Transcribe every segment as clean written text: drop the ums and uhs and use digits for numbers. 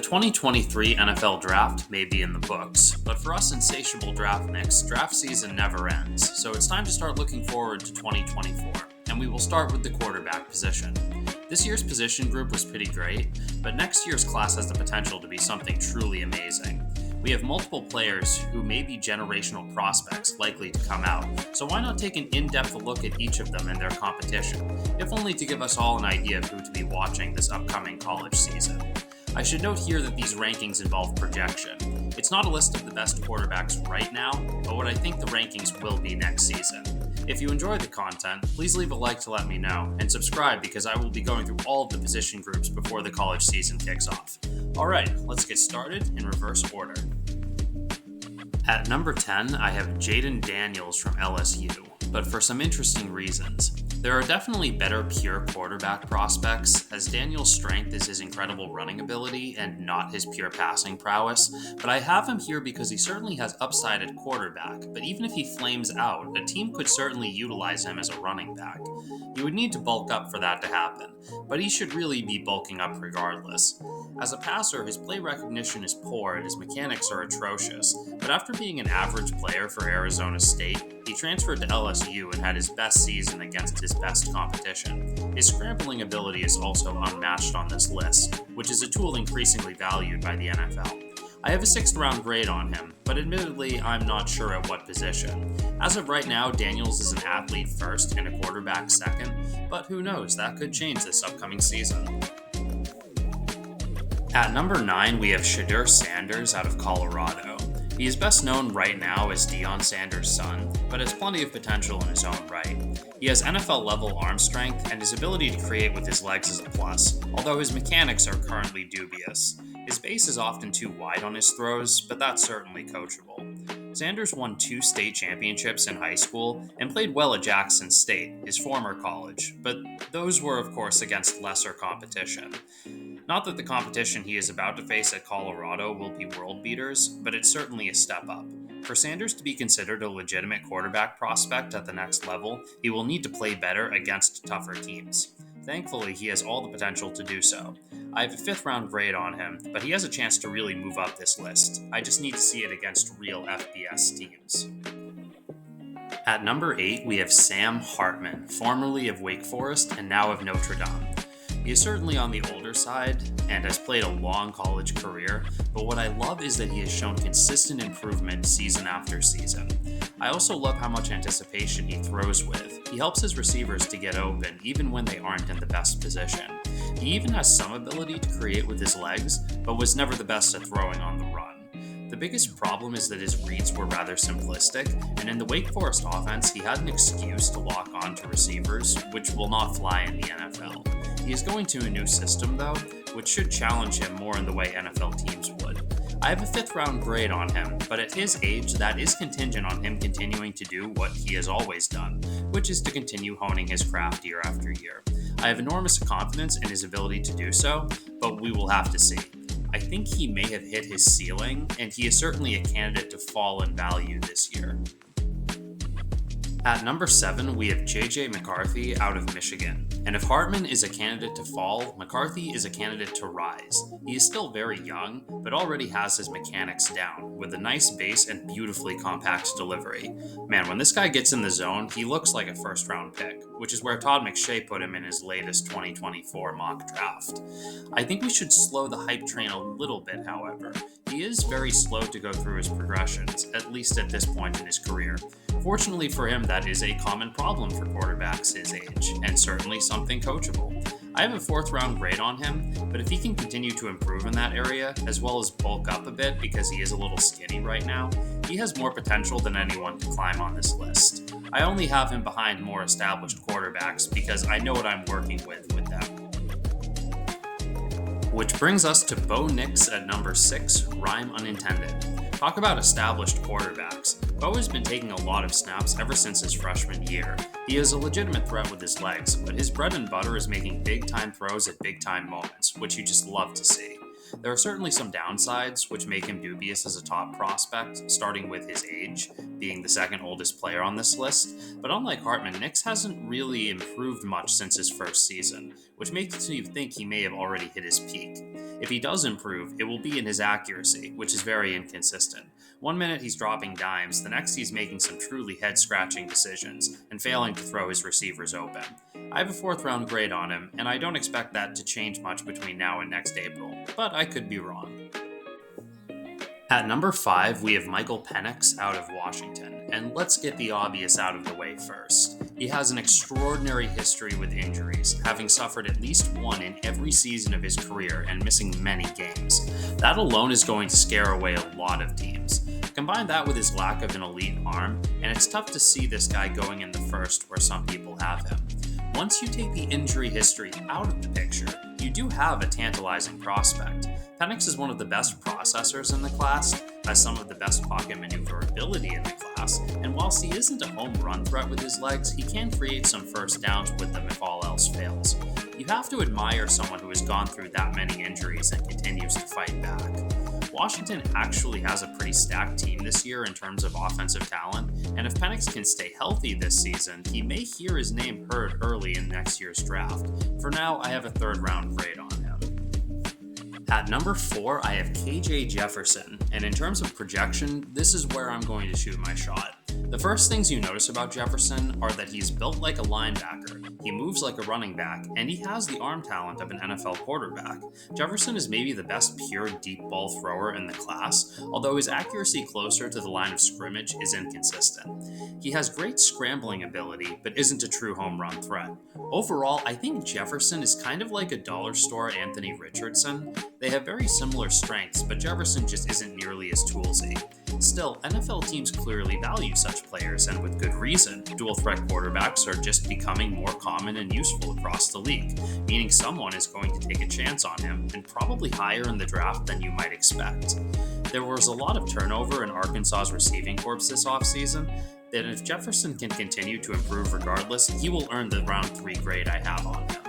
The 2023 NFL Draft may be in the books, but for us insatiable draftniks, draft season never ends, so it's time to start looking forward to 2024, and we will start with the quarterback position. This year's position group was pretty great, but next year's class has the potential to be something truly amazing. We have multiple players who may be generational prospects likely to come out, so why not take an in-depth look at each of them and their competition, if only to give us all an idea of who to be watching this upcoming college season. I should note here that these rankings involve projection. It's not a list of the best quarterbacks right now, but what I think the rankings will be next season. If you enjoy the content, please leave a like to let me know, and subscribe because I will be going through all of the position groups before the college season kicks off. Alright, let's get started in reverse order. At number 10, I have Jayden Daniels from LSU, but for some interesting reasons. There are definitely better pure quarterback prospects, as Daniels' strength is his incredible running ability and not his pure passing prowess, but I have him here because he certainly has upside at quarterback, but even if he flames out, a team could certainly utilize him as a running back. He would need to bulk up for that to happen, but he should really be bulking up regardless. As a passer, his play recognition is poor and his mechanics are atrocious, but after being an average player for Arizona State, he transferred to LSU and had his best season against his best competition. His scrambling ability is also unmatched on this list, which is a tool increasingly valued by the NFL. I have a 6th round grade on him, but admittedly I'm not sure at what position. As of right now, Daniels is an athlete first and a quarterback second, but who knows, that could change this upcoming season. At number 9, we have Shedeur Sanders out of Colorado. He is best known right now as Deion Sanders' son, but has plenty of potential in his own right. He has NFL-level arm strength, and his ability to create with his legs is a plus, although his mechanics are currently dubious. His base is often too wide on his throws, but that's certainly coachable. Sanders won 2 state championships in high school and played well at Jackson State, his former college, but those were of course against lesser competition. Not that the competition he is about to face at Colorado will be world beaters, but it's certainly a step up. For Sanders to be considered a legitimate quarterback prospect at the next level, he will need to play better against tougher teams. Thankfully, he has all the potential to do so. I have a 5th round grade on him, but he has a chance to really move up this list. I just need to see it against real FBS teams. At number 8, we have Sam Hartman, formerly of Wake Forest and now of Notre Dame. He is certainly on the older side and has played a long college career, but what I love is that he has shown consistent improvement season after season. I also love how much anticipation he throws with. He helps his receivers to get open even when they aren't in the best position. He even has some ability to create with his legs, but was never the best at throwing on the run. The biggest problem is that his reads were rather simplistic, and in the Wake Forest offense, he had an excuse to lock on to receivers, which will not fly in the NFL. He is going to a new system, though, which should challenge him more in the way NFL teams would. I have a 5th round grade on him, but at his age, that is contingent on him continuing to do what he has always done, which is to continue honing his craft year after year. I have enormous confidence in his ability to do so, but we will have to see. I think he may have hit his ceiling, and he is certainly a candidate to fall in value this year. At number 7, we have J.J. McCarthy out of Michigan. And if Hartman is a candidate to fall, McCarthy is a candidate to rise. He is still very young, but already has his mechanics down, with a nice base and beautifully compact delivery. Man, when this guy gets in the zone, he looks like a 1st round pick, which is where Todd McShay put him in his latest 2024 mock draft. I think we should slow the hype train a little bit, however. He is very slow to go through his progressions, at least at this point in his career. Fortunately for him, that is a common problem for quarterbacks his age, and certainly something coachable. I have a 4th round grade on him, but if he can continue to improve in that area, as well as bulk up a bit because he is a little skinny right now, he has more potential than anyone to climb on this list. I only have him behind more established quarterbacks because I know what I'm working with them. Which brings us to Bo Nix at number 6, rhyme unintended. Talk about established quarterbacks. Bo has been taking a lot of snaps ever since his freshman year. He is a legitimate threat with his legs, but his bread and butter is making big-time throws at big-time moments, which you just love to see. There are certainly some downsides, which make him dubious as a top prospect, starting with his age, being the 2nd oldest player on this list, but unlike Hartman, Nix hasn't really improved much since his first season, which makes you think he may have already hit his peak. If he does improve, it will be in his accuracy, which is very inconsistent. One minute he's dropping dimes, the next he's making some truly head-scratching decisions and failing to throw his receivers open. I have a 4th round grade on him, and I don't expect that to change much between now and next April, but I could be wrong. At number 5, we have Michael Penix out of Washington, and let's get the obvious out of the way first. He has an extraordinary history with injuries, having suffered at least one in every season of his career and missing many games. That alone is going to scare away a lot of teams. Combine that with his lack of an elite arm, and it's tough to see this guy going in the first where some people have him. Once you take the injury history out of the picture, you do have a tantalizing prospect. Penix is one of the best processors in the class, has some of the best pocket maneuverability in the class, and whilst he isn't a home run threat with his legs, he can create some first downs with them if all else fails. You have to admire someone who has gone through that many injuries and continues to fight back. Washington actually has a pretty stacked team this year in terms of offensive talent, and if Penix can stay healthy this season, he may hear his name heard early in next year's draft. For now, I have a 3rd round grade on him. At number 4, I have KJ Jefferson, and in terms of projection, this is where I'm going to shoot my shot. The first things you notice about Jefferson are that he's built like a linebacker, he moves like a running back, and he has the arm talent of an NFL quarterback. Jefferson is maybe the best pure deep ball thrower in the class, although his accuracy closer to the line of scrimmage is inconsistent. He has great scrambling ability, but isn't a true home run threat. Overall, I think Jefferson is kind of like a dollar store Anthony Richardson. They have very similar strengths, but Jefferson just isn't nearly as toolsy. Still, NFL teams clearly value such players, and with good reason. Dual threat quarterbacks are just becoming more common and useful across the league, meaning someone is going to take a chance on him, and probably higher in the draft than you might expect. There was a lot of turnover in Arkansas's receiving corps this offseason, and if Jefferson can continue to improve regardless, he will earn the round 3 grade I have on him.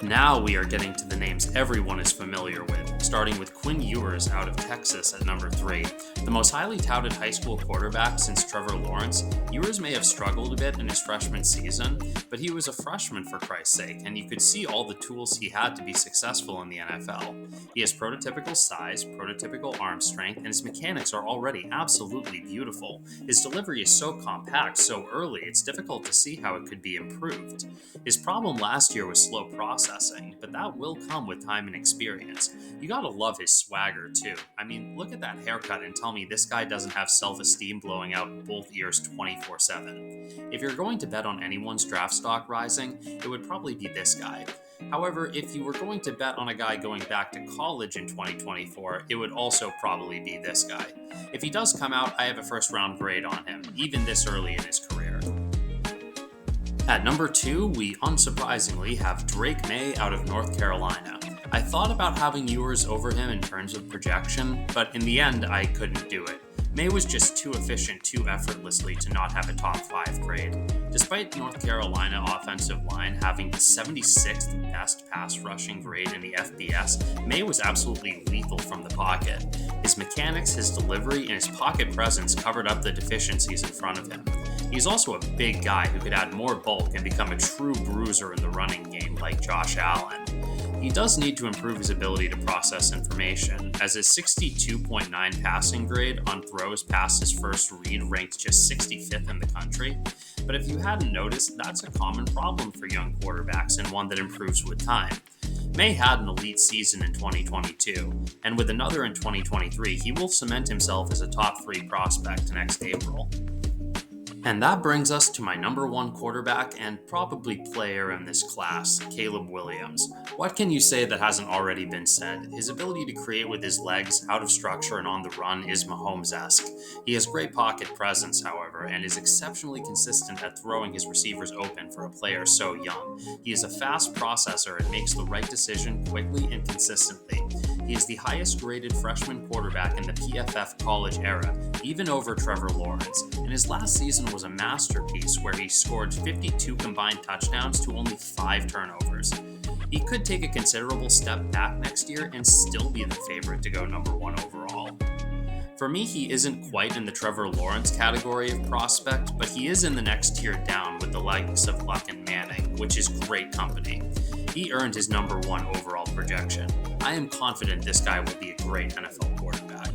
Now we are getting to the names everyone is familiar with, starting with Quinn Ewers out of Texas at number 3. The most highly touted high school quarterback since Trevor Lawrence, Ewers may have struggled a bit in his freshman season, but he was a freshman for Christ's sake, and you could see all the tools he had to be successful in the NFL. He has prototypical size, prototypical arm strength, and his mechanics are already absolutely beautiful. His delivery is so compact so early, it's difficult to see how it could be improved. His problem last year was slow processing, but that will come with time and experience. You gotta love his swagger too. I mean, look at that haircut and tell me this guy doesn't have self-esteem blowing out both ears 24/7. If you're going to bet on anyone's draft stock rising, it would probably be this guy. However, if you were going to bet on a guy going back to college in 2024, it would also probably be this guy. If he does come out, I have a 1st round grade on him, even this early in his career. At number 2, we unsurprisingly have Drake May out of North Carolina. I thought about having Ewers over him in terms of projection, but in the end, I couldn't do it. May was just too efficient too effortlessly to not have a top 5 grade. Despite North Carolina offensive line having the 76th best pass rushing grade in the FBS, May was absolutely lethal from the pocket. His mechanics, his delivery, and his pocket presence covered up the deficiencies in front of him. He's also a big guy who could add more bulk and become a true bruiser in the running game like Josh Allen. He does need to improve his ability to process information, as his 62.9 passing grade on throws past his first read ranked just 65th in the country. But if you hadn't noticed, that's a common problem for young quarterbacks and one that improves with time. May had an elite season in 2022, and with another in 2023, he will cement himself as a top 3 prospect next April. And that brings us to my number 1 quarterback and probably player in this class, Caleb Williams. What can you say that hasn't already been said? His ability to create with his legs, out of structure, and on the run is Mahomes-esque. He has great pocket presence, however, and is exceptionally consistent at throwing his receivers open for a player so young. He is a fast processor and makes the right decision quickly and consistently. He is the highest graded freshman quarterback in the PFF college era, even over Trevor Lawrence, and his last season was a masterpiece where he scored 52 combined touchdowns to only 5 turnovers. He could take a considerable step back next year and still be the favorite to go number 1 overall. For me, he isn't quite in the Trevor Lawrence category of prospect, but he is in the next tier down with the likes of Luck and Manning, which is great company. He earned his number 1 overall projection. I am confident this guy will be a great NFL quarterback.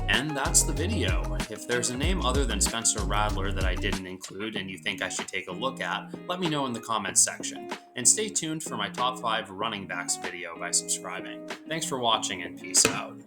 And that's the video. If there's a name other than Spencer Rattler that I didn't include and you think I should take a look at, let me know in the comments section. And stay tuned for my top 5 running backs video by subscribing. Thanks for watching and peace out.